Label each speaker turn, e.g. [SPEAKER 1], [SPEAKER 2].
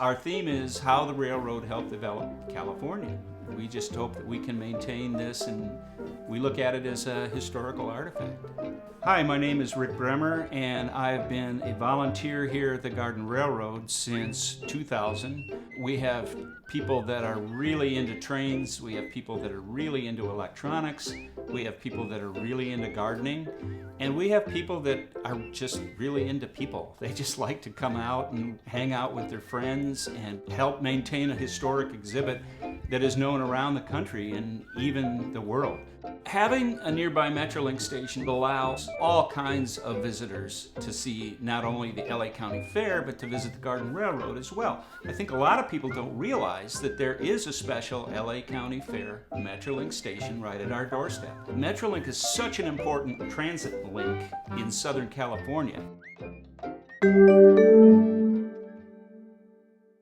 [SPEAKER 1] Our theme is how the railroad helped develop California. We just hope that we can maintain this, and we look at it as a historical artifact. Hi, my name is Rick Bremer, and I've been a volunteer here at the Garden Railroad since 2000. We have people that are really into trains, we have people that are really into electronics, we have people that are really into gardening, and we have people that are just really into people. They just like to come out and hang out with their friends and help maintain a historic exhibit that is known around the country and even the world. Having a nearby Metrolink station allows all kinds of visitors to see not only the LA County Fair, but to visit the Garden Railroad as well. I think a lot of people don't realize that there is a special LA County Fair Metrolink station right at our doorstep. Metrolink is such an important transit link in Southern California.